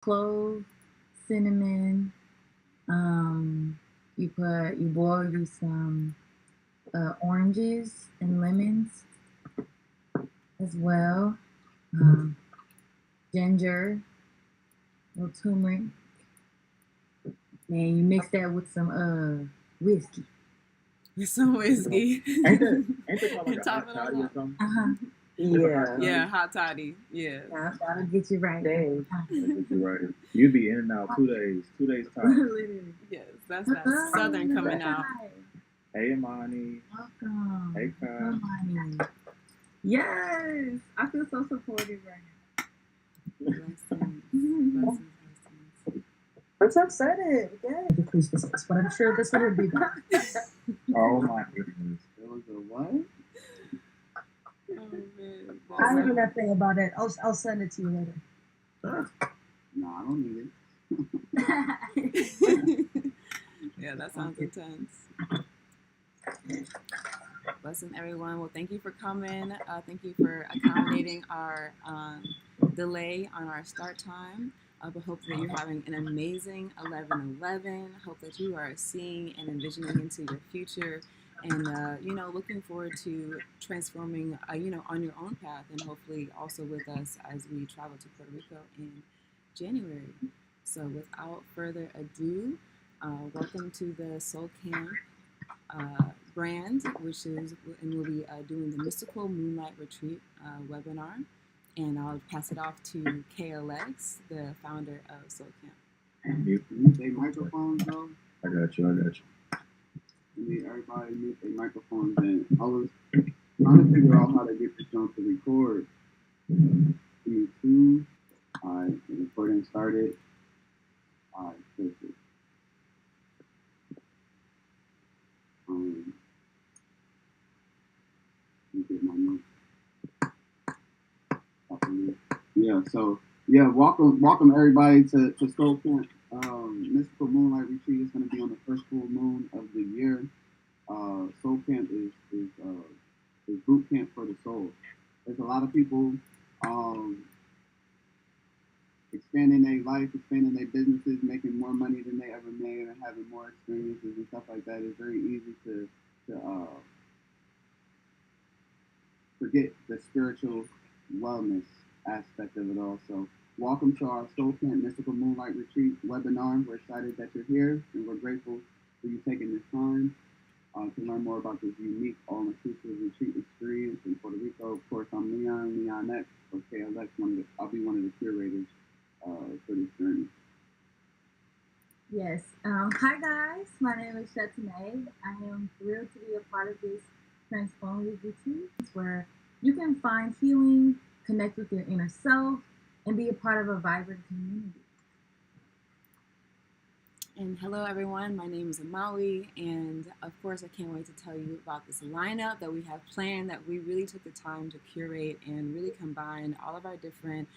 clove, cinnamon. You boil you some oranges and lemons as well. Um, Ginger, little turmeric, and you mix that with some whiskey. Some whiskey. Ain't that called like And a top hot it all toddy or off. something? Uh-huh. Yeah. Yeah, hot toddy. Yeah. That'll get you right. Dang. You're right. You'd be in and out 2 days. 2 days time. Literally. Yes, that's that Southern coming out. Hey, Amani. Welcome. Hey, Kai. Amani. Yes, I feel so supported right now. Blessings. I'm so excited. Yeah. Decrease this, but I'm sure this one would be better. Oh my goodness. It was a what? Oh man. I don't know nothing about it. I'll send it to you later. No, I don't need it. Yeah, that sounds intense. Blessing everyone. Well, thank you for coming. Thank you for accommodating our delay on our start time. But hope that you're having an amazing 11/11. Hope that you are seeing and envisioning into your future, and looking forward to transforming, on your own path, and hopefully also with us as we travel to Puerto Rico in January. So, without further ado, welcome to the Soul Camp brand, which is, and we'll be doing the Mystical Moonlight Retreat webinar. And I'll pass it off to KLX, the founder of Soul Camp. Mute their microphones, though. I got you. You need everybody mute their microphones. And I was trying to figure out how to get this joint to record. Give me two. All right, the recording started. All right, perfect. Let me get my notes. Welcome everybody to Soul Camp Mystical Moonlight Retreat. Is going to be on the first full moon of the year. Soul Camp is boot camp for the soul. There's a lot of people expanding their life, expanding their businesses, making more money than they ever made, and having more experiences and stuff like that. It's very easy to forget the spiritual wellness aspect of it all. So welcome to our Soul Camp Mystical Moonlight Retreat webinar. We're excited that you're here, and we're grateful for you taking this time to learn more about this unique, all-inclusive retreat experience in Puerto Rico. Of course, I'm Leon X, or KLX. I'll be one of the curators for this journey. Yes. Hi, guys. My name is Chetanaé. I am thrilled to be a part of this transformative retreat where you can find healing, connect with your inner self, and be a part of a vibrant community. And hello, everyone. My name is Amawi, and of course, I can't wait to tell you about this lineup that we have planned, that we really took the time to curate and really combine all of our different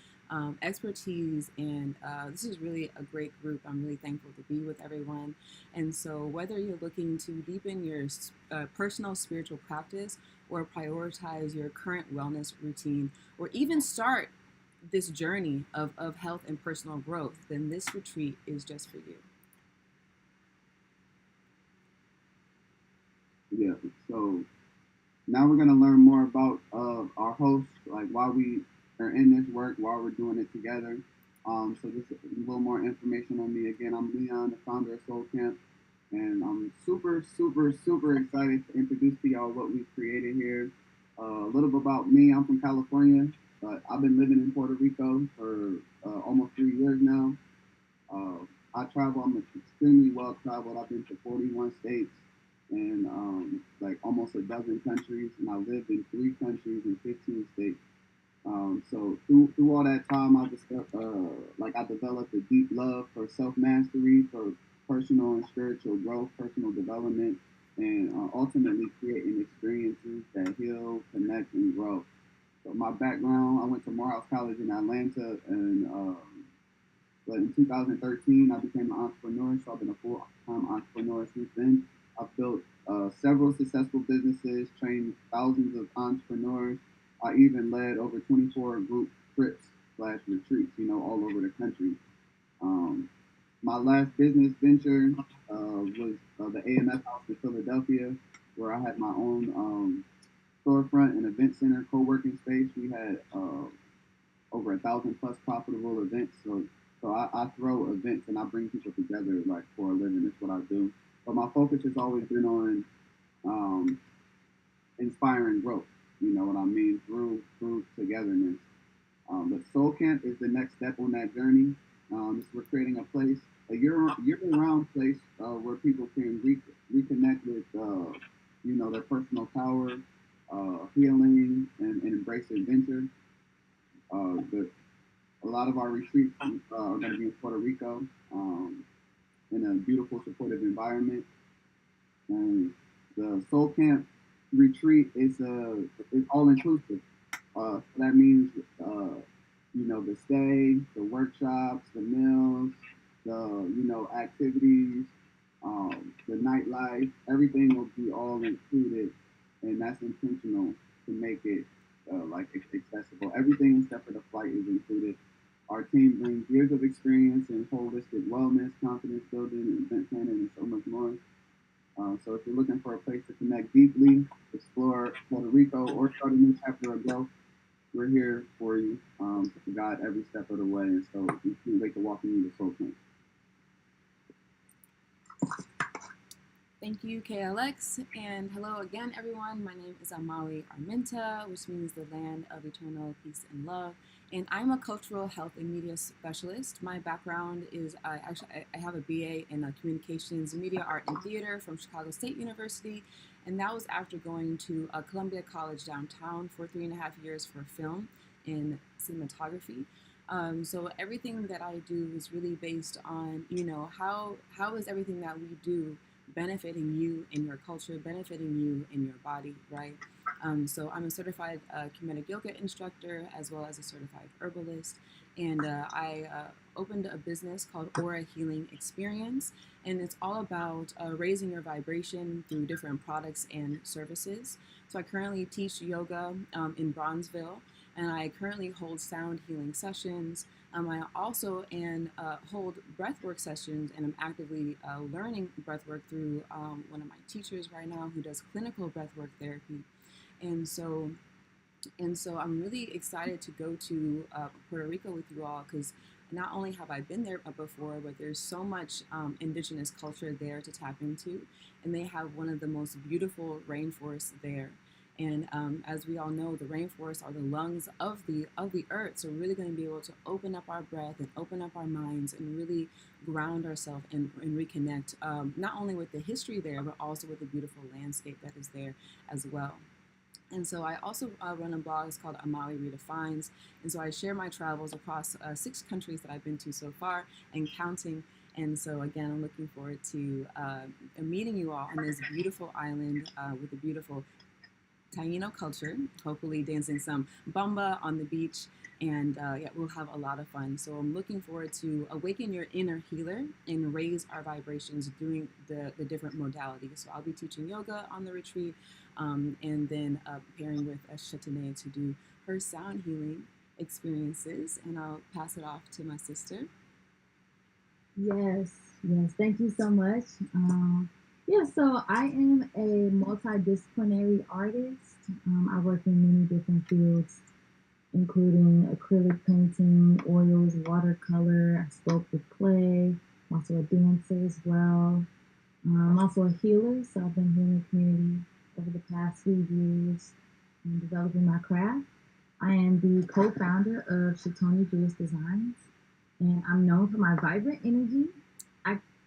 expertise. And this is really a great group. I'm really thankful to be with everyone. And so, whether you're looking to deepen your personal spiritual practice, or prioritize your current wellness routine, or even start this journey of health and personal growth, then this retreat is just for you. Yeah, so now we're going to learn more about our hosts, like why we are in this work, why we're doing it together. So just a little more information on me. Again, I'm Leon, the founder of Soul Camp, and I'm super excited to introduce to y'all what we've created here. A little bit about me. I'm from California, but I've been living in Puerto Rico for almost 3 years now. I travel. I'm extremely well traveled. I've been to 41 states and like almost a dozen countries, and I lived in 3 countries and 15 states. So through all that time, I developed a deep love for self mastery, for personal and spiritual growth, personal development, and ultimately creating experiences that heal, connect, and grow. So my background, I went to Morehouse College in Atlanta, and but in 2013, I became an entrepreneur. So I've been a full-time entrepreneur since then. I've built several successful businesses, trained thousands of entrepreneurs. I even led over 24 group trips/retreats, all over the country. My last business venture was the AMS House in Philadelphia, where I had my own storefront and event center, co-working space. We had over 1,000 plus profitable events. So I throw events and I bring people together like for a living. That's what I do. But my focus has always been on um, inspiring growth. You know what I mean, through togetherness. But Soul Camp is the next step on that journey. We're creating a place, a year-round place where people can reconnect with, their personal power, healing, and embrace adventure. But a lot of our retreats are going to be in Puerto Rico, in a beautiful, supportive environment. And the Soul Camp retreat is all inclusive. So that means the stay, the workshops, the meals, the activities, the nightlife. Everything will be all included, and that's intentional to make it accessible. Everything except for the flight is included. Our team brings years of experience in holistic wellness, confidence building, event planning, and so much more. So if you're looking for a place to connect deeply, explore Puerto Rico, or start a new chapter of growth, we're here for you to guide every step of the way. And so we can't wait to welcome you to Soul Camp. Thank you, KLX, and hello again, everyone. My name is Amawi Arminta, which means the land of eternal peace and love. And I'm a cultural health and media specialist. My background is I have a BA in communications, media, art, and theater from Chicago State University, and that was after going to Columbia College downtown for 3.5 years for film and cinematography. So everything that I do is really based on, how is everything that we do benefiting you in your culture, benefiting you in your body, right? So I'm a certified kinetic yoga instructor as well as a certified herbalist, and I opened a business called Aura Healing Experience, and it's all about raising your vibration through different products and services. So I currently teach yoga in Bronzeville, and I currently hold sound healing sessions. I also hold breathwork sessions, and I'm actively learning breathwork through one of my teachers right now who does clinical breathwork therapy. And so I'm really excited to go to Puerto Rico with you all, because not only have I been there before, but there's so much indigenous culture there to tap into, and they have one of the most beautiful rainforests there. And as we all know, the rainforests are the lungs of the earth. So we're really going to be able to open up our breath and open up our minds and really ground ourselves and reconnect, not only with the history there, but also with the beautiful landscape that is there as well. And so I also run a blog. It's called Amawi Redefines. And so I share my travels across 6 countries that I've been to so far and counting. And so again, I'm looking forward to meeting you all on this beautiful island with a beautiful Taino culture, hopefully dancing some bamba on the beach, and we'll have a lot of fun. So I'm looking forward to awaken your inner healer and raise our vibrations doing the different modalities. So I'll be teaching yoga on the retreat, and then preparing with Chetanaé to do her sound healing experiences, and I'll pass it off to my sister. Yes, thank you so much. So I am a multidisciplinary artist. I work in many different fields, including acrylic painting, oils, watercolor. I sculpt with clay. I'm also a dancer as well. I'm also a healer, so I've been healing the community over the past few years and developing my craft. I am the co-founder of Chetanaé Designs, and I'm known for my vibrant energy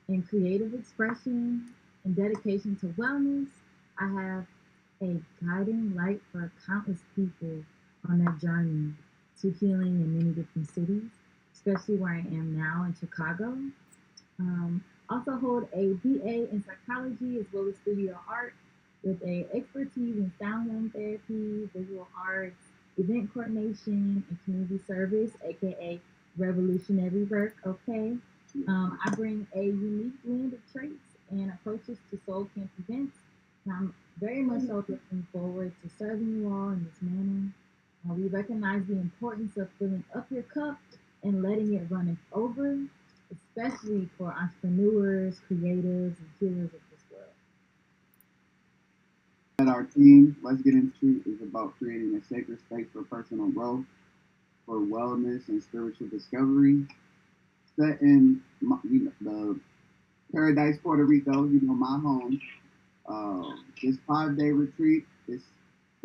and creative expression and dedication to wellness. I have a guiding light for countless people on their journey to healing in many different cities, especially where I am now in Chicago. Also hold a BA in psychology as well as studio art with a expertise in sound healing therapy, visual arts, event coordination, and community service, aka revolutionary work. Okay. I bring a unique blend of traits and approaches to Soul Camp events, and I'm very much so looking forward to serving you all in this manner. We recognize the importance of filling up your cup and letting it run over, especially for entrepreneurs, creatives, and healers of this world. At our team, Let's Get Into is about creating a sacred space for personal growth, for wellness and spiritual discovery, set in the paradise, Puerto Rico, my home. This 5-day retreat is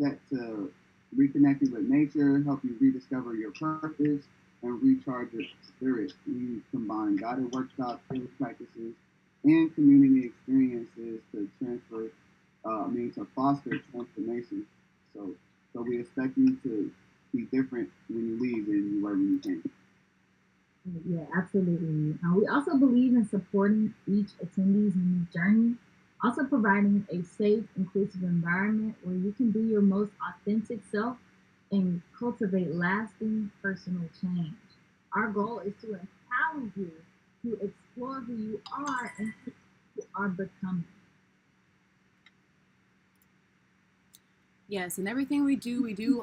set to reconnect you with nature, help you rediscover your purpose, and recharge your spirit. We combine guided workshops, daily practices, and community experiences to to foster transformation. So we expect you to be different when you leave than you were when you came. Yeah, absolutely. We also believe in supporting each attendee's unique journey, also providing a safe, inclusive environment where you can be your most authentic self and cultivate lasting personal change. Our goal is to empower you to explore who you are and who you are becoming. Yes, and everything we do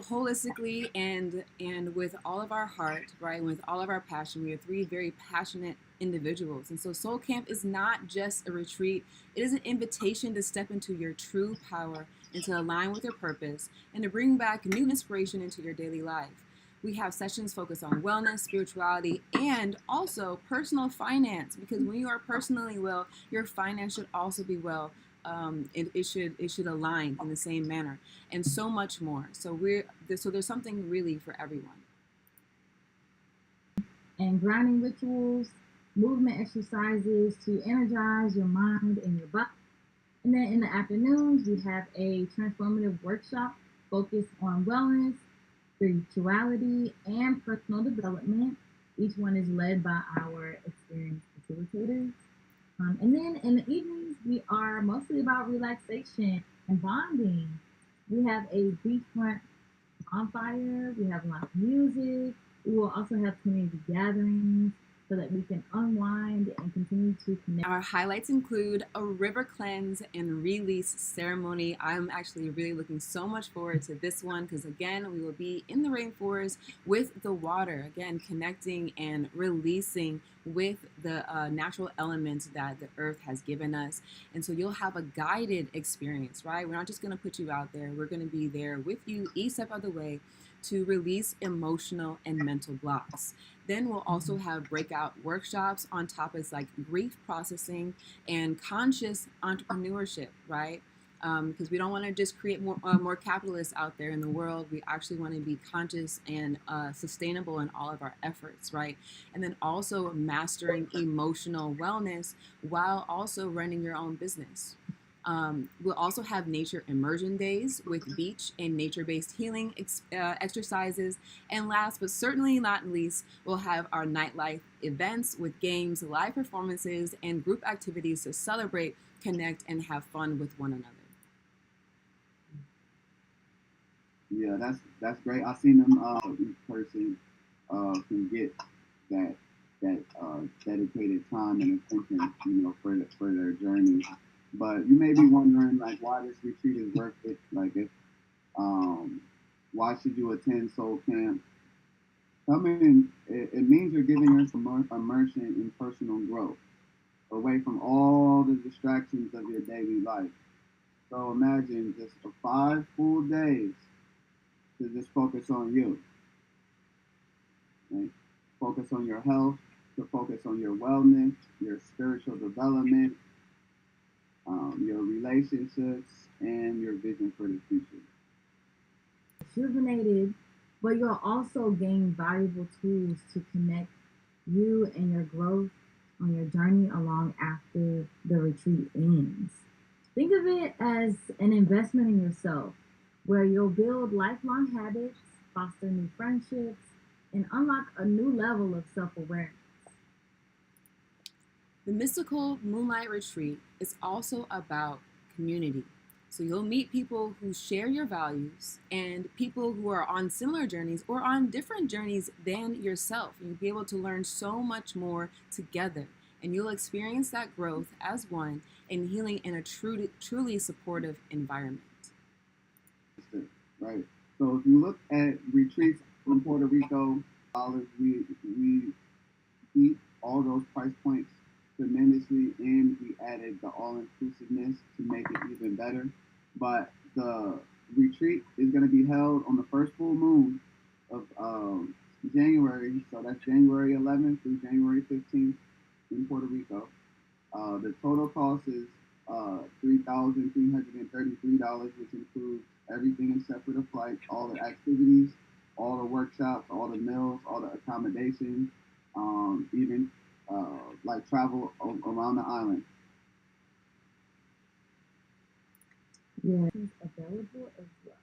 holistically and with all of our heart, right? With all of our passion. We are three very passionate individuals. And so Soul Camp is not just a retreat. It is an invitation to step into your true power and to align with your purpose and to bring back new inspiration into your daily life. We have sessions focused on wellness, spirituality, and also personal finance, because when you are personally well, your finance should also be well. It should align in the same manner, and so much more. So there's something really for everyone. And grounding rituals, movement exercises to energize your mind and your body. And then in the afternoons, we have a transformative workshop focused on wellness, spirituality, and personal development. Each one is led by our experienced facilitators. And then in the evenings, we are mostly about relaxation and bonding. We have a beachfront bonfire, we have live music. We will also have community gatherings so that we can unwind and continue to connect. Our highlights include a river cleanse and release ceremony. I'm actually really looking so much forward to this one because, again, we will be in the rainforest with the water, again, connecting and releasing with the natural elements that the earth has given us. And so you'll have a guided experience, right? We're not just going to put you out there. We're going to be there with you each step of the way to release emotional and mental blocks. Then we'll also have breakout workshops on topics like grief processing and conscious entrepreneurship, right? Because we don't want to just create more capitalists out there in the world. We actually want to be conscious and sustainable in all of our efforts, right? And then also mastering emotional wellness while also running your own business. We'll also have nature immersion days with beach and nature-based healing exercises. And last but certainly not least, we'll have our nightlife events with games, live performances, and group activities to celebrate, connect, and have fun with one another. Yeah, that's great. I've seen them each person can get that dedicated time and attention, for their journey. But you may be wondering, like, why this retreat is worth it. Like, why should you attend Soul Camp? It means you're giving yourself immersion in personal growth, away from all the distractions of your daily life. So imagine just for 5 full days to just focus on you, right? Focus on your health, to focus on your wellness, your spiritual development, your relationships, and your vision for the future. Rejuvenated, but you'll also gain valuable tools to connect you and your growth on your journey along after the retreat ends. Think of it as an investment in yourself, where you'll build lifelong habits, foster new friendships, and unlock a new level of self awareness. The Mystical Moonlight Retreat is also about community. So you'll meet people who share your values and people who are on similar journeys or on different journeys than yourself. You'll be able to learn so much more together, and you'll experience that growth as one and healing in a truly supportive environment. Right. So if you look at retreats in Puerto Rico, we eat all those price points tremendously, and we added the all-inclusiveness to make it even better. But the retreat is going to be held on the first full moon of January, so that's January 11th through January 15th in Puerto Rico. The total cost is $3,333, which includes everything except for the flight, all the activities, all the workshops, all the meals, all the accommodations, even like travel around the island. Yeah, it's available as well.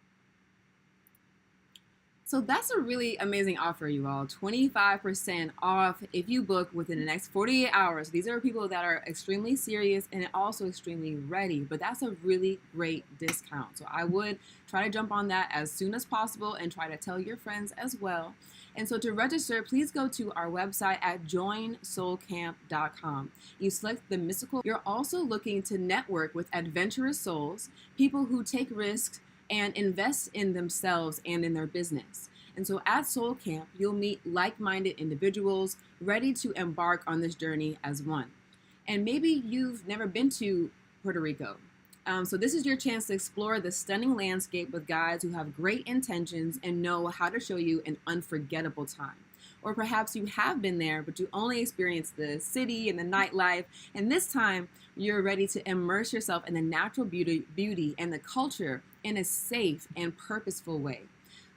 So that's a really amazing offer, you all. 25% off if you book within the next 48 hours. These are people that are extremely serious and also extremely ready, but that's a really great discount. So I would try to jump on that as soon as possible and try to tell your friends as well. And so to register, please go to our website at joinsoulcamp.com. You select the mystical. You're also looking to network with adventurous souls, people who take risks and invest in themselves and in their business. And so at Soul Camp, you'll meet like-minded individuals ready to embark on this journey as one. And maybe you've never been to Puerto Rico. So this is your chance to explore the stunning landscape with guides who have great intentions and know how to show you an unforgettable time. Or perhaps you have been there, but you only experienced the city and the nightlife, and this time you're ready to immerse yourself in the natural beauty and the culture in a safe and purposeful way.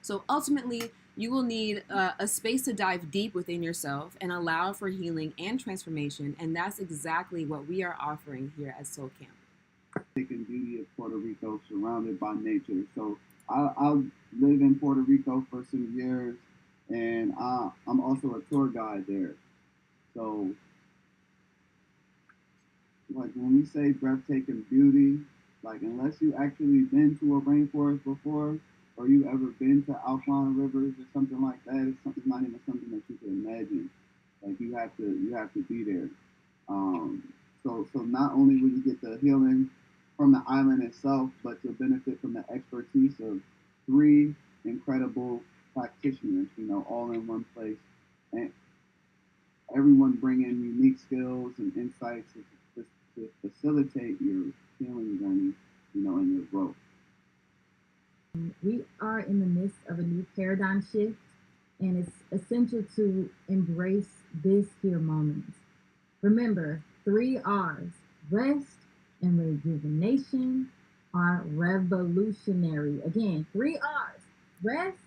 So ultimately, you will need a space to dive deep within yourself and allow for healing and transformation, and that's exactly what we are offering here at Soul Camp. Taking beauty of Puerto Rico, surrounded by nature. So I lived in Puerto Rico for some years, and I'm also a tour guide there. So, like when we say breathtaking beauty, like unless you actually been to a rainforest before, or you ever been to alpine rivers or something like that, it's not even something that you can imagine. Like you have to be there. So not only will you get the healing from the island itself, but you'll benefit from the expertise of three incredible practitioners, all in one place, and everyone bringing unique skills and insights to facilitate your healing journey, and your growth. We are in the midst of a new paradigm shift, and it's essential to embrace this here moment. Remember, 3 R's, rest and rejuvenation, are revolutionary. Again, 3 R's, rest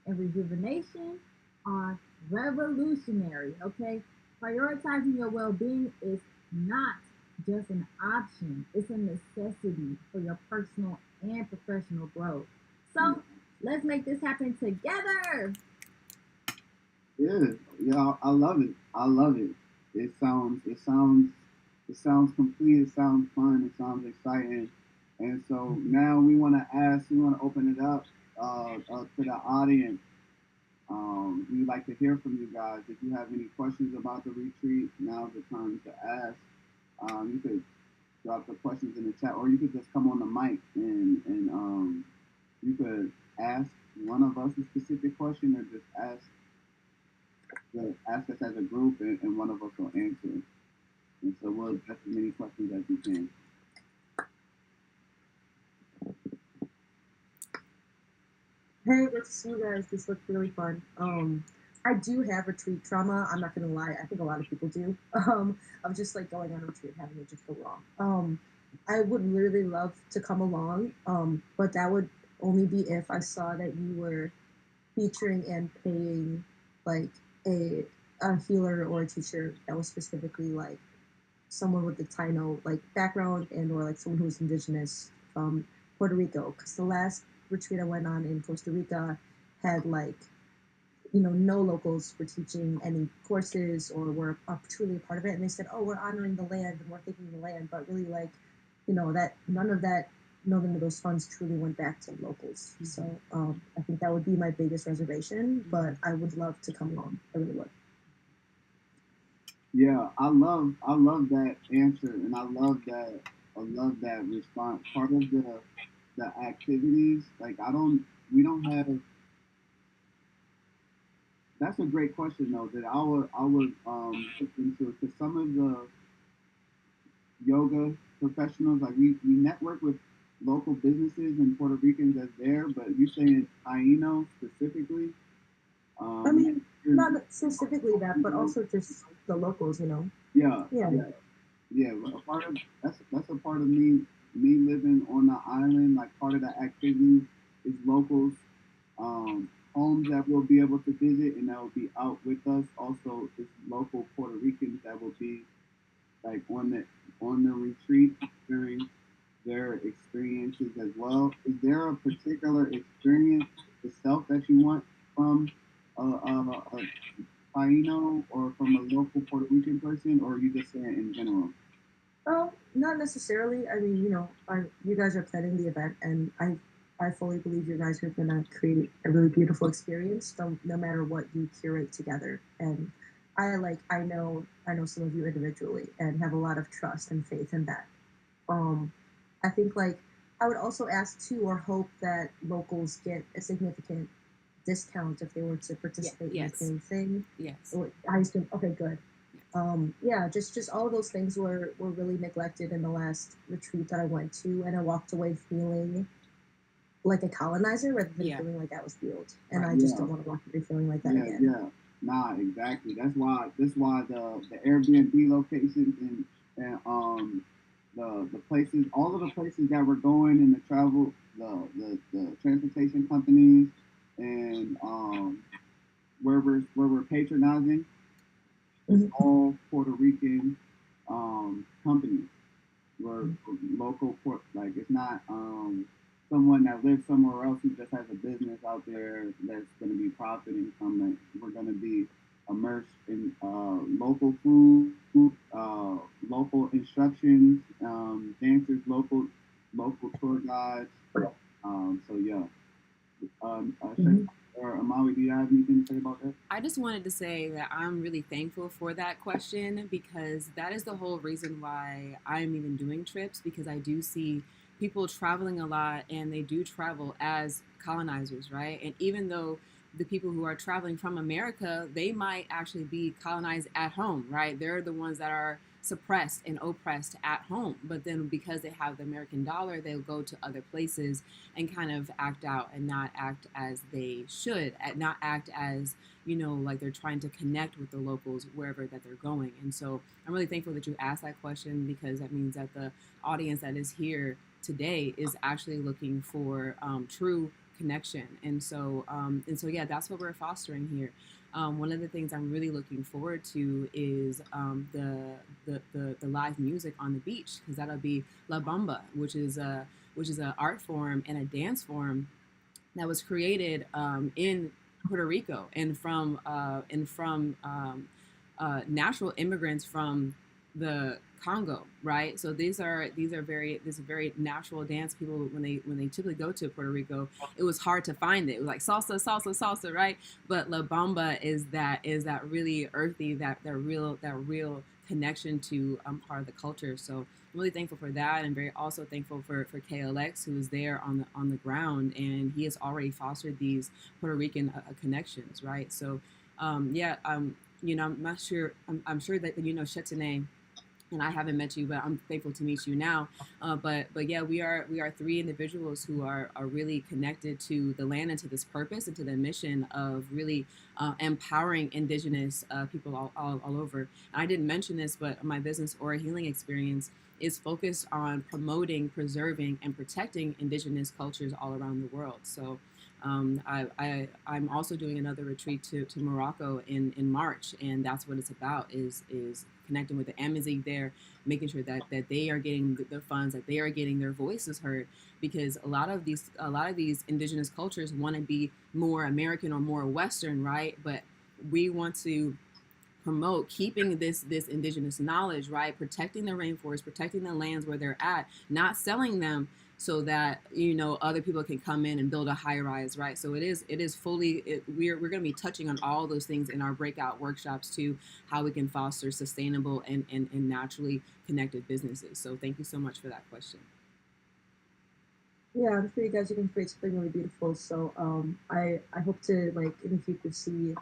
and rejuvenation are revolutionary, okay? Prioritizing your well-being is not just an option, it's a necessity for your personal and professional growth. So let's make this happen together. Yeah, I love it. I love it. It sounds complete. It sounds fun. It sounds exciting. And so now we want to open it up to the audience. We'd like to hear from you guys. If you have any questions about the retreat, now's the time to ask. You could drop the questions in the chat, or you could just come on the mic and you could ask one of us a specific question, or just ask us as a group, and one of us will answer. And so we'll address as many questions as we can. Hey, good to see you guys. This looked really fun. I do have retreat trauma. I'm not gonna lie. I think a lot of people do. Of just like going on a retreat, having it just go wrong. I would really love to come along, but that would only be if I saw that you were featuring and paying like a healer or a teacher that was specifically like someone with the Taino like background, and or like someone who was indigenous from Puerto Rico. Because the last retreat I went on in Costa Rica had like, no locals were teaching any courses or were truly a part of it. And they said, oh, we're honoring the land and we're thanking the land, but really like, that none of those funds truly went back to locals. Mm-hmm. So I think that would be my biggest reservation, but I would love to come along. I really would. Yeah, I love that answer, and I love that response. Part of the activities, like we don't have That's a great question though that I would look into because some of the yoga professionals like we network with local businesses and Puerto Ricans that's there, but you saying Taino specifically, I um, mean, not specifically that, but also just the locals, you know. yeah, Yeah. yeah, yeah. A part of that's a part of me living on the island. Like part of the activity is locals, homes that we'll be able to visit and that will be out with us. Also, it's local Puerto Ricans that will be like on the retreat during their experiences as well. Is there a particular experience itself that you want from a Taino or from a local Puerto Rican person, or are you just saying in general? Not necessarily. I mean, you know, you guys are planning the event, and I fully believe you guys are gonna create a really beautiful experience, no matter what you curate together. And I know some of you individually, and have a lot of trust and faith in that. Um, I think like I would also ask too, or hope that locals get a significant discount if they were to participate in the Yes. same thing. Yes. I assume, okay, good. Yes. Yeah, just all of those things were really neglected in the last retreat that I went to, and I walked away feeling like a colonizer rather than Yeah. feeling like I was healed. And Right. I just Yeah, don't want to walk away feeling like that yeah, again. yeah. Nah, exactly. That's why the Airbnb locations and the places, all of the places that we're going in the travel, the transportation companies and where we're patronizing is Mhm. all Puerto Rican companies. We're Mhm. local port, like it's not someone that lives somewhere else who just has a business out there that's going to be profiting from it. We're going to be immersed in local food, local instructions, dancers, local tour guides. So yeah, Chef Mhm. or Amawi, do you have anything to say about that? I just wanted to say that I'm really thankful for that question because that is the whole reason why I'm even doing trips because I do see people traveling a lot and they do travel as colonizers, right? And even though the people who are traveling from America, they might actually be colonized at home, right? They're the ones that are suppressed and oppressed at home. But then because they have the American dollar, they'll go to other places and kind of act out and not act as they should, not act as like they're trying to connect with the locals wherever that they're going. And so I'm really thankful that you asked that question because that means that the audience that is here today is actually looking for true connection. And so yeah, that's what we're fostering here. One of the things I'm really looking forward to is the live music on the beach because that'll be La Bamba, which is an art form and a dance form that was created in Puerto Rico and from natural immigrants from the Congo, right? So these are very this is very natural dance. People when they typically go to Puerto Rico, it was hard to find it. It was like salsa, salsa, salsa, right? But La Bamba is that really earthy, that real connection to part of the culture. So I'm really thankful for that, and very also thankful for KLX who is there on the ground, and he has already fostered these Puerto Rican connections, right? So, yeah, I'm not sure. I'm sure that Chetanaé, and I haven't met you, but I'm thankful to meet you now. But yeah, we are three individuals who are really connected to the land and to this purpose and to the mission of really empowering Indigenous people all over. And I didn't mention this, but my business Aura Healing Experience is focused on promoting, preserving, and protecting Indigenous cultures all around the world. So. I'm also doing another retreat to Morocco in March, and that's what it's about is connecting with the Amazigh there, making sure that they are getting the funds, that they are getting their voices heard, because a lot of these indigenous cultures want to be more American or more Western, right? But we want to promote keeping this indigenous knowledge, right? Protecting the rainforest, protecting the lands where they're at, not selling them so that other people can come in and build a high rise, right? So it is fully we're going to be touching on all those things in our breakout workshops too, how we can foster sustainable and naturally connected businesses. So thank you so much for that question. Yeah, I'm sure you guys are going to create something really beautiful. So I hope to like in the future see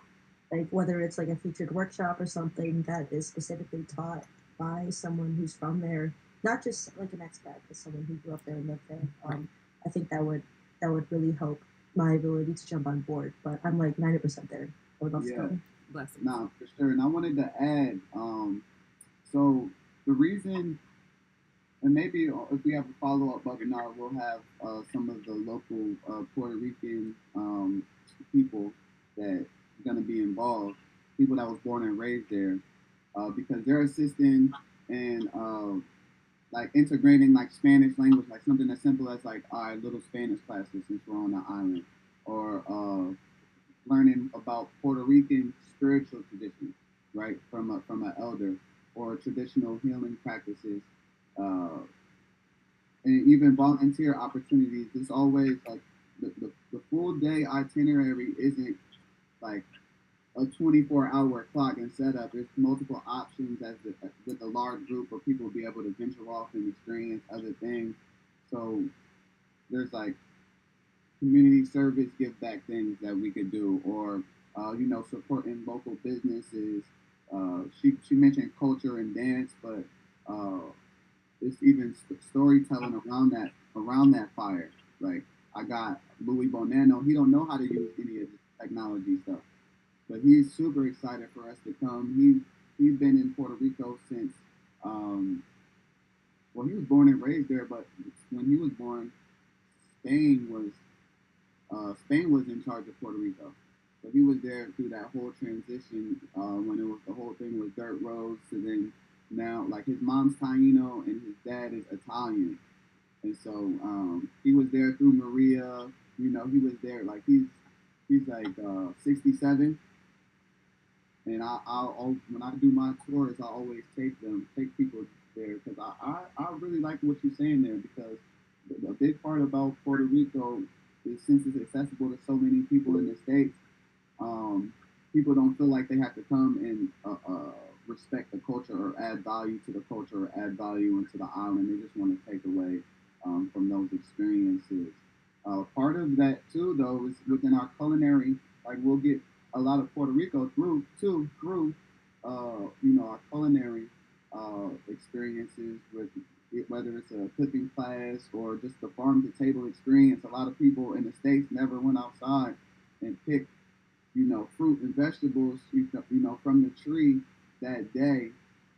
like whether it's like a featured workshop or something that is specifically taught by someone who's from there, not just like an expat, but someone who grew up there and lived there. I think that would really help my ability to jump on board. But I'm like 90% there. I would love to go. Blessings. Nah, for sure. And I wanted to add, so the reason, and maybe if we have a follow-up webinar, we'll have some of the local Puerto Rican people that are going to be involved, people that was born and raised there, because they're assisting and like integrating like Spanish language, like something as simple as like our little Spanish classes since we're on the island, or learning about Puerto Rican spiritual traditions, right, from an elder, or traditional healing practices, and even volunteer opportunities. It's always like the full day itinerary isn't like a 24-hour clock and setup. There's multiple options with a large group where people will be able to venture off and experience other things. So there's like community service give back things that we could do, or supporting local businesses. She mentioned culture and dance, but it's even storytelling around that fire. Like I got Louis Bonanno. He don't know how to use any of this technology stuff, but he's super excited for us to come. He's been in Puerto Rico since well, he was born and raised there, but when he was born, Spain was Spain was in charge of Puerto Rico. So he was there through that whole transition when it was the whole thing was dirt roads to then now like his mom's Taino and his dad is Italian. And so he was there through Maria. He was there like he's like 67. And I'll when I do my tours, I always take people there because I really like what you're saying there, because a big part about Puerto Rico is since it's accessible to so many people in the States, people don't feel like they have to come and respect the culture or add value to the culture or add value into the island. They just want to take away from those experiences. Part of that too, though, is within our culinary. Like we'll get a lot of Puerto Rico through our culinary experiences with whether it's a cooking class or just the farm to table experience. A lot of people in the States never went outside and picked, fruit and vegetables, from the tree that day,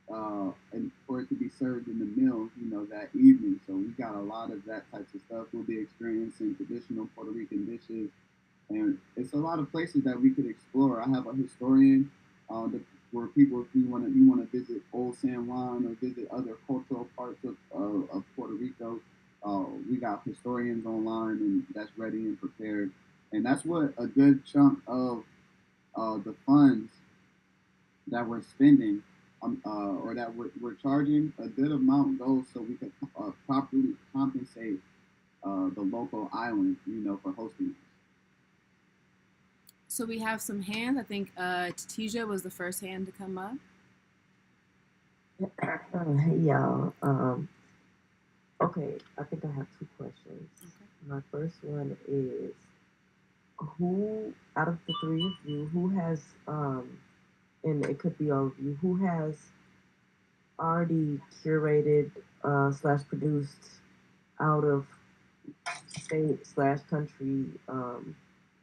and for it to be served in the meal, that evening. So we got a lot of that types of stuff. We'll be experiencing traditional Puerto Rican dishes, and it's a lot of places that we could explore. I have a historian where people, if you want to visit Old San Juan or visit other cultural parts of Puerto Rico, we got historians online and that's ready and prepared. And that's what a good chunk of the funds that we're spending or that we're charging, a good amount goes so we can properly compensate the local island, for hosting us. So we have some hands. I think Tatija was the first hand to come up. Hey y'all. Okay, I think I have two questions. Okay. My first one is, who out of the three of you, who has, and it could be all of you, who has already curated / produced out of state / country,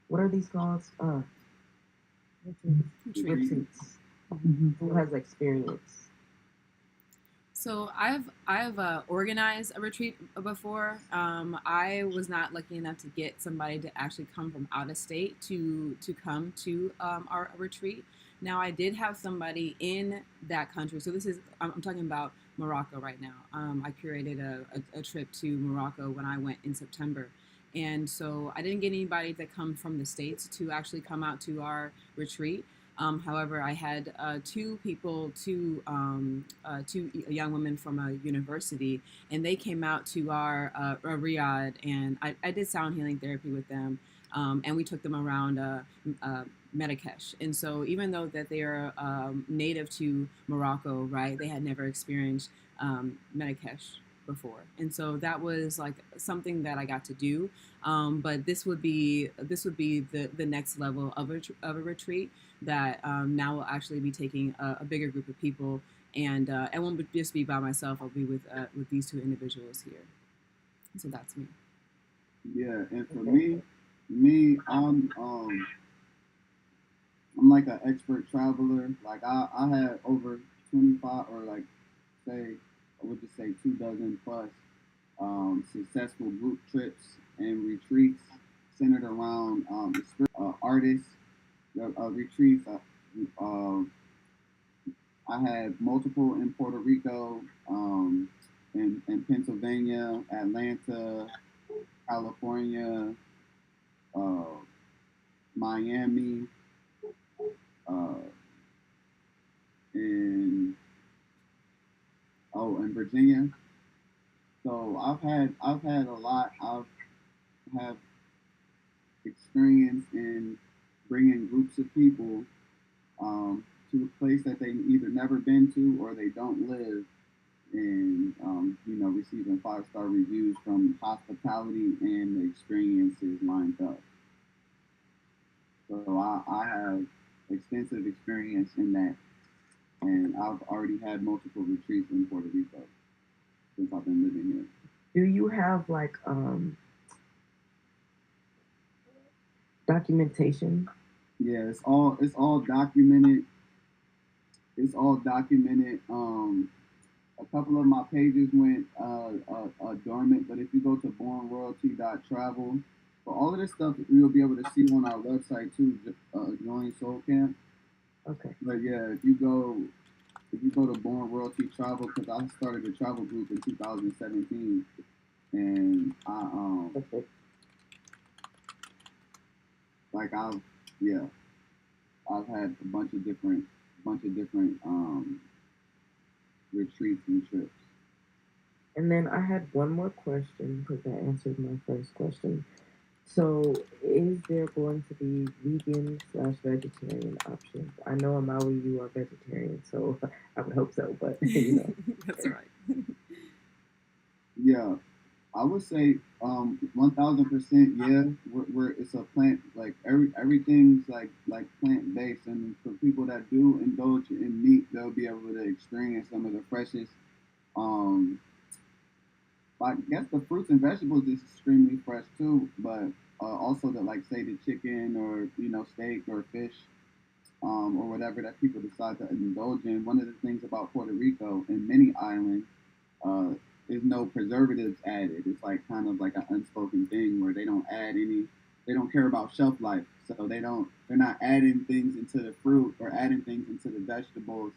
what are these called? Retreats. Mm-hmm. Who has experience? So I've organized a retreat before. I was not lucky enough to get somebody to actually come from out of state to come to our retreat. Now I did have somebody in that country. So I'm talking about Morocco right now. I curated a trip to Morocco when I went in September. And so I didn't get anybody that come from the States to actually come out to our retreat. However, I had two young women from a university, and they came out to our Riyadh, and I did sound healing therapy with them, and we took them around Marrakesh. And so even though that they are native to Morocco, right, they had never experienced Marrakesh. before, and so that was like something that I got to do. But this would be the next level of a retreat that now will actually be taking a bigger group of people, and I won't just be by myself. I'll be with these two individuals here. So that's me. Yeah, and for me, I'm like an expert traveler. Like I had over 25 or like say I would just say 2 dozen plus successful group trips and retreats centered around artists. Retreats. I had multiple in Puerto Rico, in Pennsylvania, Atlanta, California, uh, Miami, uh, in in Virginia. So I've had a lot. I've have experience in bringing groups of people to a place that they either never been to or they don't live, and receiving 5-star reviews from hospitality and the experiences lined up. So I have extensive experience in that, and I've already had multiple retreats in Puerto Rico since I've been living here. Do you have like documentation? Yeah, it's all documented. It's all documented. A couple of my pages went dormant, but if you go to bornroyalty.travel, for all of this stuff you'll be able to see on our website too. Join Soul Camp. Okay. But yeah, if you go to Born Royalty Travel, because I started a travel group in 2017, and Okay. like I've had a bunch of different retreats and trips. And then I had one more question because I answered my first question. So, is there going to be vegan/vegetarian options? I know Amawi, you are vegetarian, so I would hope so, but That's right. Yeah, I would say 1,000%. Yeah, it's a plant, like everything's like plant based, and for people that do indulge in meat, they'll be able to experience some of the freshest. Um, I guess the fruits and vegetables is extremely fresh too, but also the, like say the chicken or steak or fish, or whatever that people decide to indulge in. One of the things about Puerto Rico and many islands, uh, there's no preservatives added. It's like kind of like an unspoken thing where they don't add any. They don't care about shelf life, so they're not adding things into the fruit or adding things into the vegetables,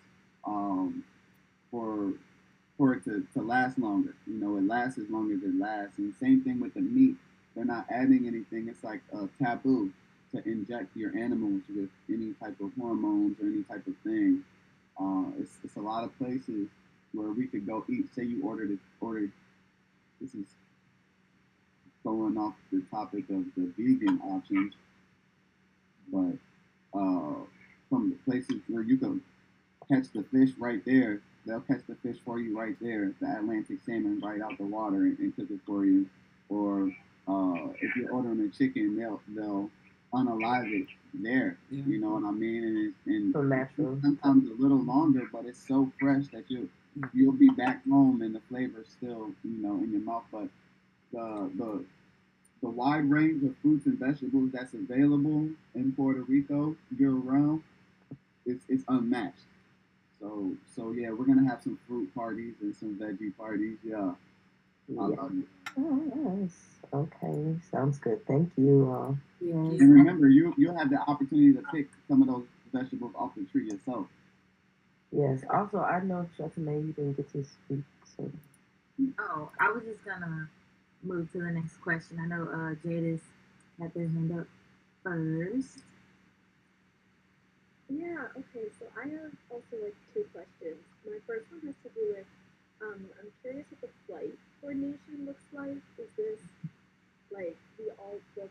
um, for it to last longer. It lasts as long as it lasts. And same thing with the meat. They're not adding anything. It's like a taboo to inject your animals with any type of hormones or any type of thing. It's a lot of places where we could go eat. Say you ordered. This is going off the topic of the vegan options, but from the places where you can catch the fish right there. They'll catch the fish for you right there, the Atlantic salmon right out the water and cook it for you. Or if you're ordering a chicken, they'll unalive it there. Yeah. You know what I mean? And so natural. sometimes a little longer, but it's so fresh that you'll be back home and the flavor's still in your mouth. But the wide range of fruits and vegetables that's available in Puerto Rico year round, it's unmatched. So yeah, we're gonna have some fruit parties and some veggie parties. Yeah, I Yeah. love it. Yes. Okay. Sounds good. Thank you. Yes. And remember, you'll have the opportunity to pick some of those vegetables off the tree yourself. Yes. Also, I know Chetanaé, you didn't get to speak, so. Oh, I was just gonna move to the next question. I know Jadis had their hand up first. Yeah, okay, so I have also like two questions. My first one has to do with I'm curious what the flight coordination looks like. Is this like we all book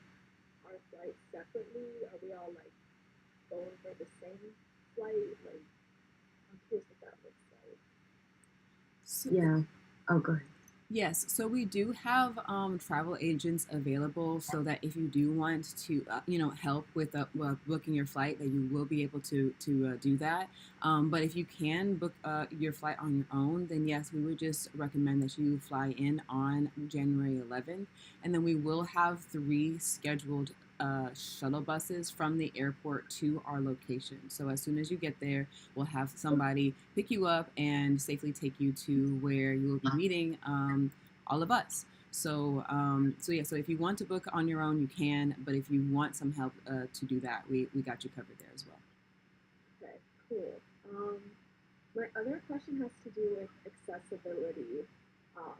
our flights separately? Are we all like going for the same flight? Like I'm curious what that looks like. Yeah. Oh, go ahead. Yes, so we do have travel agents available, so that if you do want to, help with booking your flight, that you will be able to do that. But if you can book your flight on your own, then yes, we would just recommend that you fly in on January 11th, and then we will have three scheduled shuttle buses from the airport to our location. So as soon as you get there, we'll have somebody pick you up and safely take you to where you will be meeting all of us. So yeah. So if you want to book on your own, you can. But if you want some help to do that, we got you covered there as well. Okay, cool. My other question has to do with accessibility. Um,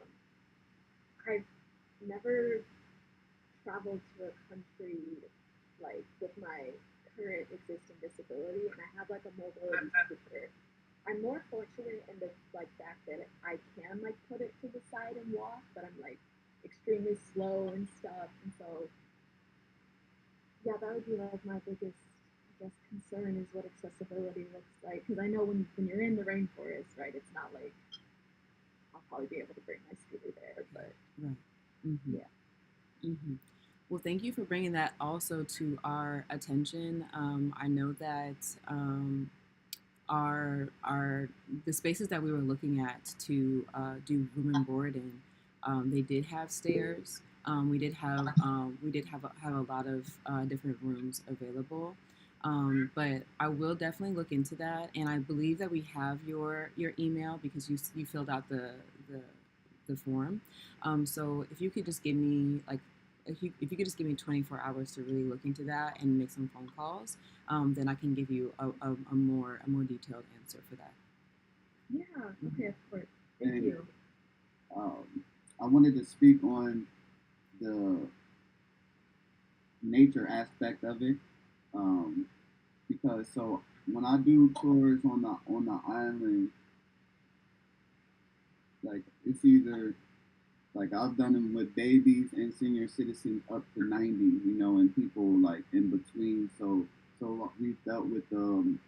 I've never traveled to a country like with my current existing disability, and I have like a mobility scooter. I'm more fortunate in the like fact that I can like put it to the side and walk, but I'm like extremely slow and stuff, and so yeah, that would be like my biggest, I guess, concern is what accessibility looks like. Because I know when you're in the rainforest, right, it's not like I'll probably be able to bring my scooter there, but Right. Mm-hmm. yeah. Mm-hmm. Well, thank you for bringing that also to our attention. I know that our the spaces that we were looking at to do room and board in, they did have stairs. We did have a lot of different rooms available. But I will definitely look into that, and I believe that we have your email because you filled out the the form. So if you could just give me like if you could just give me 24 hours to really look into that and make some phone calls, then I can give you a more detailed answer for that. Yeah, okay, of course. Thank And you. I wanted to speak on the nature aspect of it, um, because so when I do tours on the island, like it's either like I've done them with babies and senior citizens up to 90, and people like in between. So we've dealt with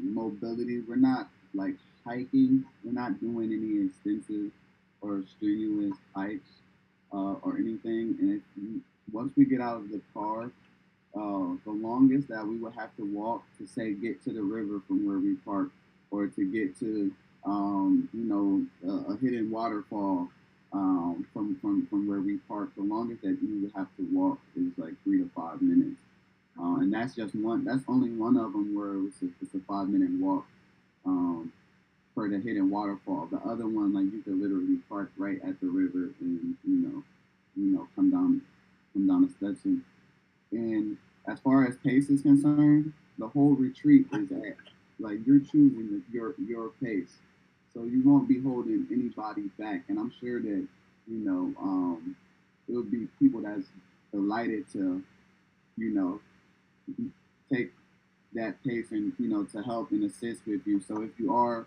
mobility. We're not like hiking. We're not doing any extensive or strenuous hikes or anything. And once we get out of the car, the longest that we would have to walk to say get to the river from where we park, or to get to a hidden waterfall from where we park. The longest that you would have to walk is like 3 to 5 minutes, and that's just one. That's only one of them where it's a 5 minute walk um, for the hidden waterfall. The other one, like you could literally park right at the river and come down the steps. And as far as pace is concerned, the whole retreat is at like you're choosing your pace, so you won't be holding anybody back. And I'm sure that it will be people that's delighted to you know take that pace and to help and assist with you. So if you are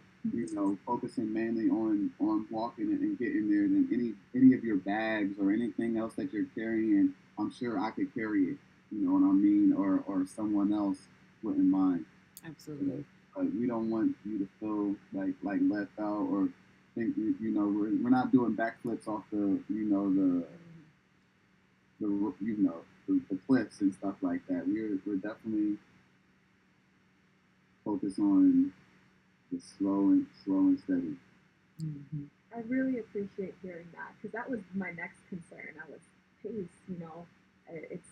focusing mainly on walking and getting there, then any of your bags or anything else that you're carrying, I'm sure I could carry it. You know what I mean, or someone else wouldn't mind. Absolutely. But we don't want you to feel like left out or think we're not doing backflips off the cliffs and stuff like that. We're definitely focused on the slow and steady. Mm-hmm. I really appreciate hearing that because that was my next concern. I was pace, it's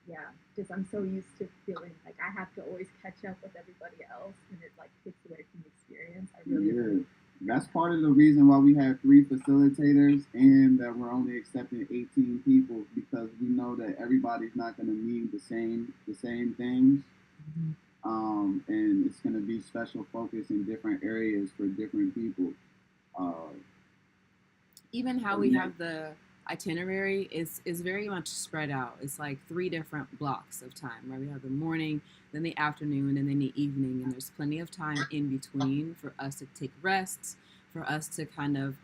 yeah, just I'm so used to feeling like I have to always catch up with everybody else, and it like takes away from the experience. I really Yeah. That's part of the reason why we have three facilitators and that we're only accepting 18 people, because we know that everybody's not going to need the same things, and it's going to be special focus in different areas for different people. Uh, Even how we have the itinerary is very much spread out. It's like three different blocks of time, right? We have the morning, then the afternoon, and then the evening, and there's plenty of time in between for us to take rests, for us to kind of,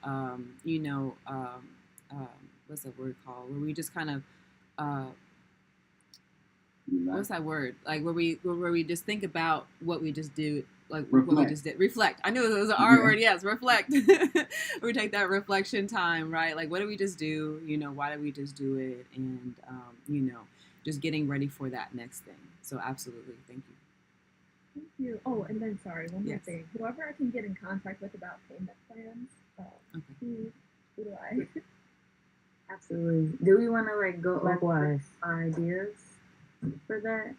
what's that word called? Where we just kind of, uh, what's that word? Like where we just think about what we just do, like what we just did. Reflect. I knew it was an R word. Yes, reflect. We take that reflection time, right? Like, what did we just do? Why did we just do it? And just getting ready for that next thing. So absolutely, thank you. Thank you. Oh, and then sorry, one more thing. Whoever I can get in contact with about payment plans, who do I? Absolutely. Do we want to go Likewise. over our ideas for that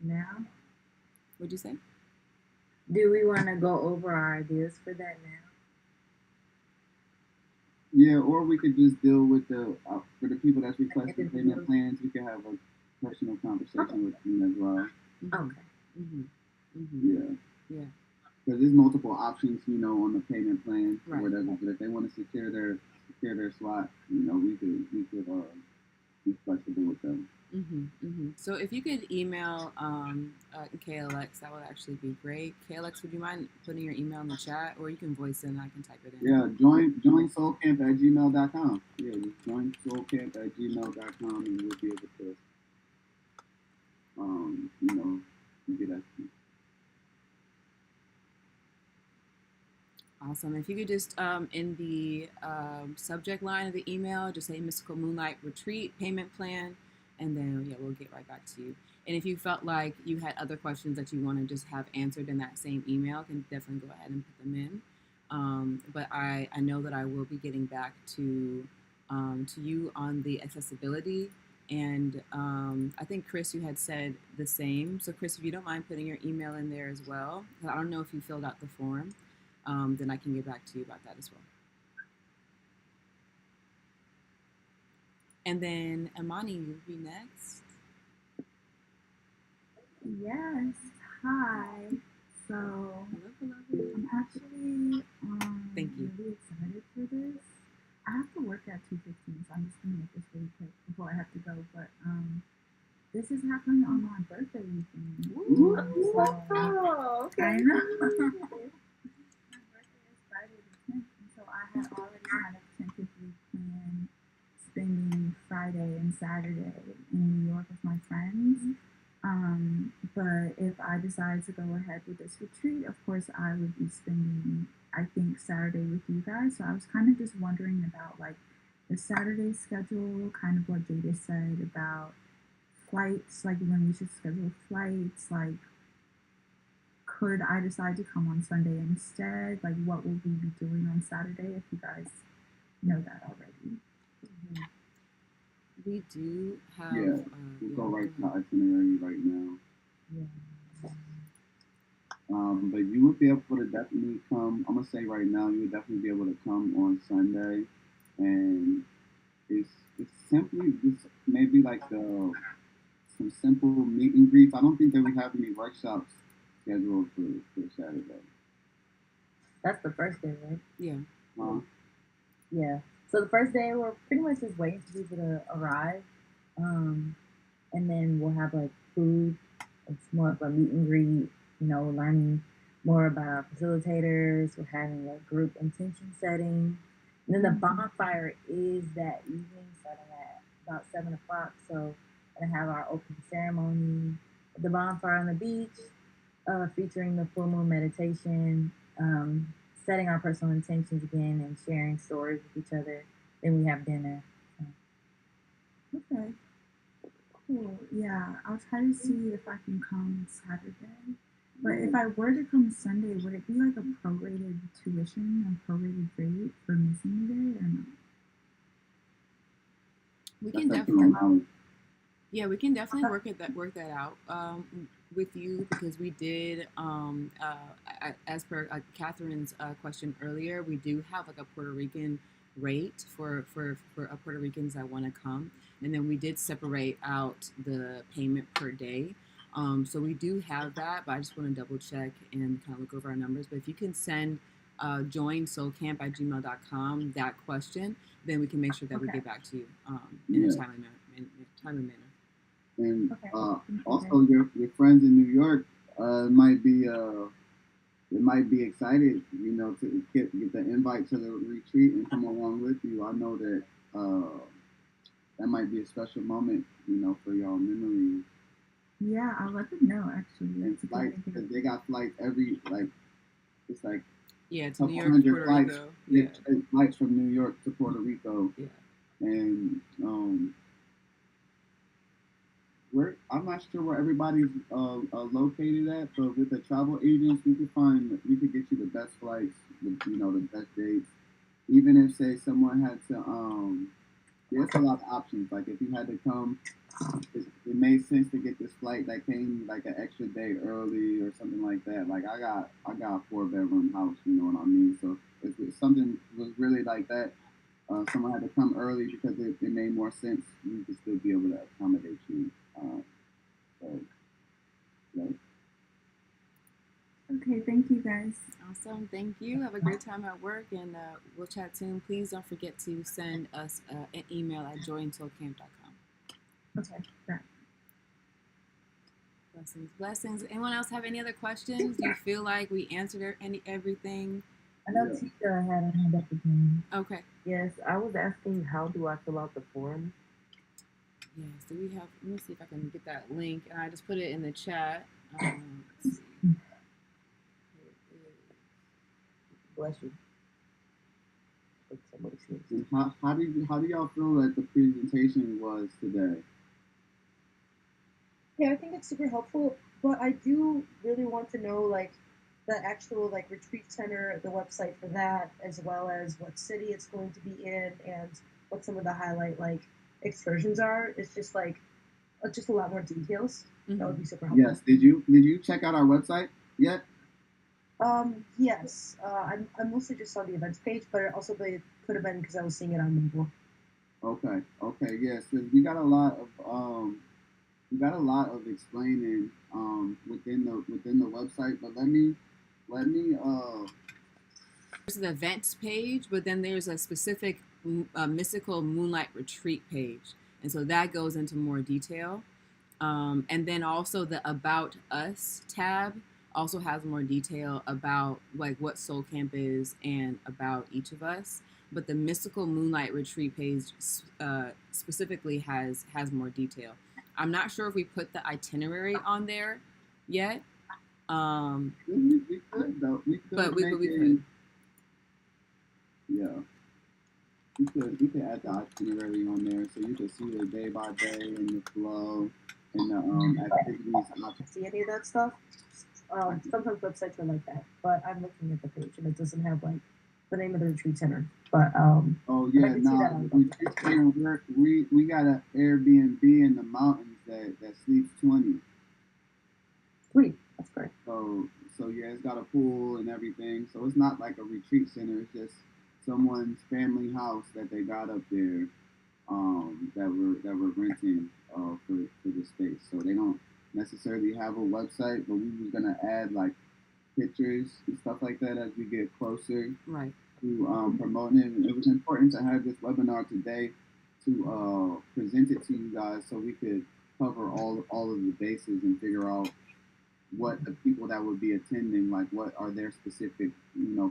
now? What'd you say? Do we want to go over our ideas for that now? Yeah, or we could just deal with for the people that's requesting payment plans, we could have a personal conversation with them as well. Okay. Yeah. Because there's multiple options, on the payment plan or whatever. But if they want to secure their slot, we could be flexible with them. So if you could email KLX, that would actually be great. KLX, would you mind putting your email in the chat, or you can voice it and I can type it in? Yeah, join soulcamp@gmail.com. Yeah, just join soulcamp@gmail.com and we'll be able to, get that. Awesome. If you could just, in the subject line of the email, just say Mystical Moonlight Retreat Payment Plan, and then, we'll get right back to you. And if you felt like you had other questions that you want to just have answered in that same email, then definitely go ahead and put them in. But I know that I will be getting back to you on the accessibility. And I think, Chris, you had said the same. So, Chris, if you don't mind putting your email in there as well, I don't know if you filled out the form. Then I can get back to you about that as well. And then Amani, you'll be next. Yes. Hi. So I'm actually Thank you. really excited for this. I have to work at 2:15, so I'm just gonna make this really quick before I have to go. But this is happening on my birthday weekend. Oh, okay. I know. And so I had already kind of tentatively planned spending Friday and Saturday in New York with my friends. But if I decide to go ahead with this retreat, of course I would be spending, I think, Saturday with you guys. So I was kind of just wondering about the Saturday schedule, kind of what Jada said about flights, when we should schedule flights, could I decide to come on Sunday instead? What will we be doing on Saturday, if you guys know that already? We do have... we'll go right to the itinerary right now. But you would be able to definitely come, I'm going to say right now, you would definitely be able to come on Sunday. And it's simply just maybe some simple meet and greets. I don't think that we have any workshops scheduled for Saturday. That's the first day, right? Yeah. Yeah. So the first day, we're pretty much just waiting for people to arrive. And then we'll have food. It's more of a meet and greet, learning more about our facilitators. We're having a group intention setting. And then the bonfire is that evening, starting at about 7 o'clock. So we're going to have our open ceremony, the bonfire on the beach, featuring the full moon meditation, setting our personal intentions again, and sharing stories with each other. Then we have dinner. Okay. Cool. Yeah, I'll try to see if I can come Saturday. But if I were to come Sunday, would it be a prorated tuition and prorated rate for missing the day or not? We can definitely. Yeah, we can definitely work that out with you, because we did, as per Catherine's question earlier, we do have a Puerto Rican rate for Puerto Ricans that want to come, and then we did separate out the payment per day. So we do have that, but I just want to double check and kind of look over our numbers. But if you can send join soulcamp@gmail.com that question, then we can make sure that we get back to you in a timely manner. And also your friends in New York might be excited, to get the invite to the retreat and come along with you. I know that that might be a special moment, for y'all memories. Yeah, I'll let them know actually. And That's a good flights, idea. because they got flights every, like, it's like Yeah, a to New couple York, hundred Puerto flights. Rico. They Yeah, trade flights from New York to Puerto Rico, yeah. and I'm not sure where everybody's located at, but with the travel agents, we could get you the best flights, the best dates. Even if, say, someone had to, there's a lot of options. Like if you had to come, it made sense to get this flight that came like an extra day early or something like that. Like I got a 4-bedroom house, you know what I mean? So if something was really like that, someone had to come early because it made more sense. We could still be able to accommodate you. So, like, Okay, thank you guys. Awesome. Thank you. Have a great time at work, and we'll chat soon. Please don't forget to send us an email at joinsoulcamp.com. Okay, right. Blessings, blessings. Anyone else have any other questions? Do you feel like we answered everything? I know Yeah. Tika had a hand up again. Okay. Yes, I was asking how do I fill out the form? Yes. Do we have? Let me see if I can get that link, and I just put it in the chat. Let's see. Bless you. Like somebody says. and how do y'all feel that the presentation was today? Yeah, I think it's super helpful, but I do really want to know like the actual like retreat center, the website for that, as well as what city it's going to be in and what some of the highlight like excursions are. It's just like just a lot more details. That would be super helpful. Yes. Did you check out our website yet? Yes. I mostly just saw the events page, but it also could have been because I was seeing it on mobile. Okay. Yes. 'Cause we got a lot of explaining within the website. But let me There's an events page, but then there's a specific mystical moonlight retreat page, and so that goes into more detail. And then also the About Us tab also has more detail about like what Soul Camp is and about each of us. But the Mystical Moonlight Retreat page specifically has more detail. I'm not sure if we put the itinerary on there yet. we could though. But we could. Yeah. We could add the itinerary on there so you could see the day by day and the flow and the activities. See any of that stuff? Sometimes websites are like that, but I'm looking at the page and it doesn't have like the name of the retreat center. But oh yeah, no, we got an Airbnb in the mountains that sleeps 20. Sweet, that's great. So yeah, it's got a pool and everything. So it's not like a retreat center. It's just someone's family house that they got up there, that we're renting for the space. So they don't necessarily have a website, but we was gonna add like pictures and stuff like that as we get closer Right. to promoting it. And it was important to have this webinar today to present it to you guys so we could cover all of the bases and figure out what the people that would be attending, like what are their specific,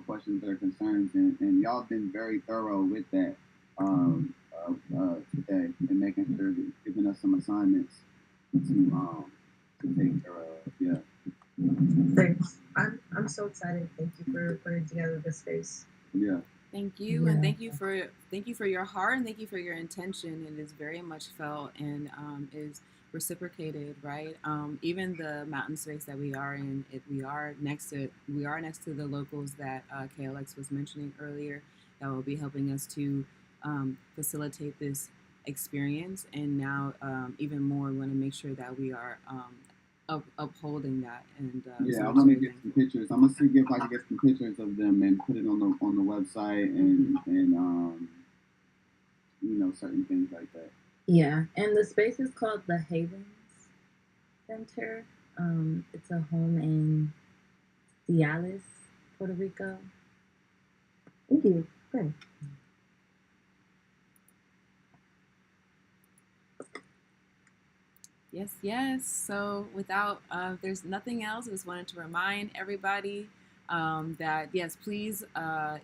questions or concerns, and y'all been very thorough with that today and making sure that giving us some assignments to take care of. Yeah. Thanks. I'm so excited. Thank you for putting together this space. Yeah. Thank you, and thank you for your heart, and thank you for your intention. It is very much felt and is reciprocated, right? Even the mountain space that we are in, we are next to the locals that KLX was mentioning earlier, that will be helping us to facilitate this experience. And now, even more, we want to make sure that we are upholding that. And I want to get some pictures. I'm gonna see if I can get some pictures of them and put it on the website and certain things like that. Yeah, and the space is called the Havens Center. It's a home in Ciales, Puerto Rico. Thank you. Great. Yes. So without, there's nothing else. I just wanted to remind everybody that, yes, please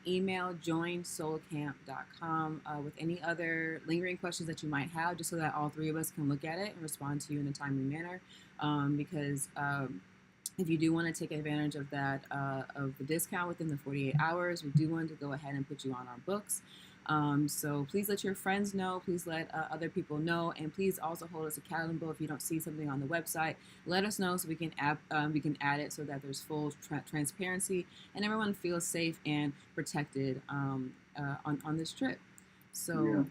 email joinsoulcamp.com with any other lingering questions that you might have, just so that all three of us can look at it and respond to you in a timely manner. because if you do want to take advantage of that, of the discount within the 48 hours, we do want to go ahead and put you on our books. So please let your friends know, please let other people know, and please also hold us accountable. If you don't see something on the website, let us know so we can add it so that there's full transparency and everyone feels safe and protected on this trip. So yeah.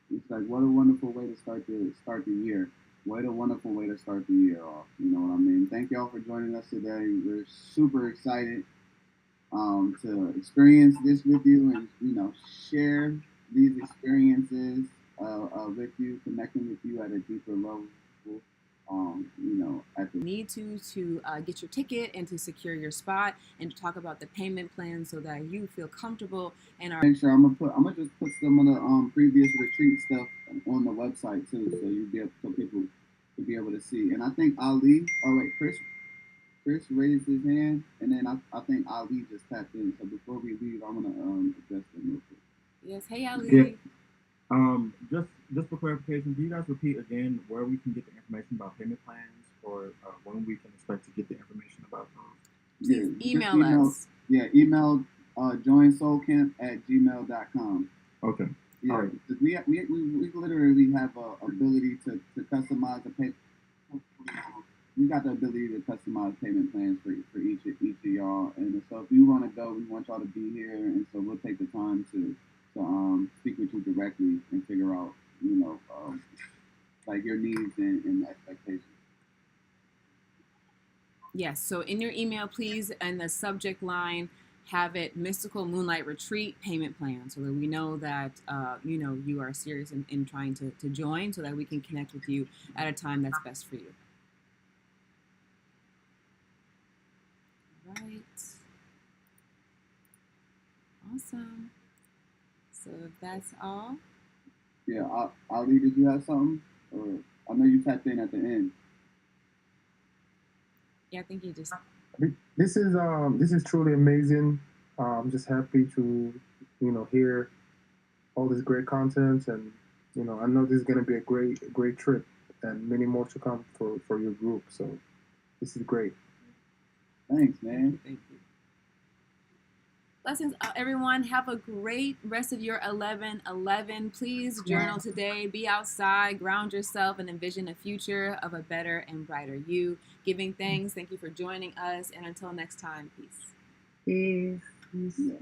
It's like, what a wonderful way to start the year. What a wonderful way to start the year off. You know what I mean? Thank y'all for joining us today. We're super excited to experience this with you and, you know, share these experiences with you, connecting with you at a deeper level. You know, at the need to get your ticket and to secure your spot and to talk about the payment plan so that you feel comfortable and are. Make sure I'm gonna just put some of the previous retreat stuff on the website too, so people to be able to see. And I think Ali, Chris raised his hand, and then I think Ali just tapped in. So before we leave, I'm gonna address them real quick. Yes, hey Ali. Yeah. Just for clarification, can you guys repeat again where we can get the information about payment plans, or when we can expect to get the information about those? Please email us. Yeah, email joinsoulcamp@gmail.com. Okay. Yeah, all right. We literally have a ability to customize the pay. We got the ability to customize payment plans for each of y'all, and so if you want to go, we want y'all to be here, and so we'll take the time to speak with you directly and figure out, you know, like your needs and expectations. Yes, so in your email, please, in the subject line, have it Mystical Moonlight Retreat payment plan, so that we know that you know, you are serious in trying to join, so that we can connect with you at a time that's best for you. Right. Awesome. So if that's all. Yeah, Ali, did you have something? Or I know you tapped in at the end. Yeah, I think you just. This is truly amazing. I'm just happy to, you know, hear all this great content, and, you know, I know this is going to be a great trip, and many more to come for your group. So this is great. Thanks, man. Thank you. Blessings, everyone. Have a great rest of your 11/11. Please journal today. Be outside, ground yourself, and envision a future of a better and brighter you. Giving thanks. Thank you for joining us. And until next time, peace. Peace. Yeah.